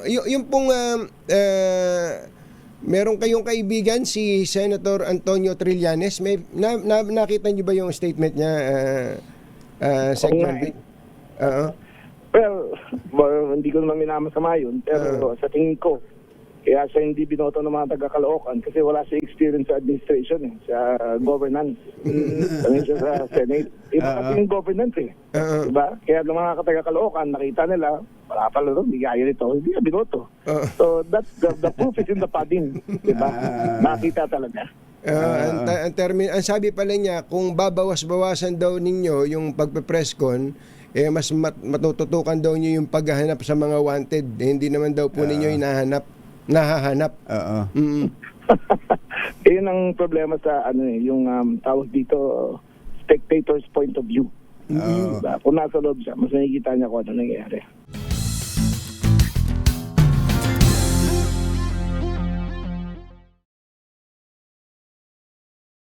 yung pong meron kayong kaibigan si Senator Antonio Trillanes. May nakita niyo ba yung statement niya, Sec. John Vic? Well, hindi ko naman minamasama yun, pero sa tingin ko, kaya siya hindi binoto ng mga taga-Caloocan kasi wala siya experience sa administration, sa governance. Sabi siya sa Senate. Iba kasi yung governance diba? Kaya ng mga taga-Caloocan, nakita nila, wala pala doon, hindi kaya nito, hindi niya binoto. So that's the proof is in the pudding, diba? Nakita talaga. Ang sabi pala niya, kung babawas-bawasan daw ninyo yung pagpe-press con, mas matututukan daw niyo yung paghahanap sa mga wanted. Hindi naman daw po ninyo nahahanap. Yun ang problema sa yung tawag dito, spectator's point of view. Diba? Kung nasa loob siya, mas nakikita niya kung ano nangyayari.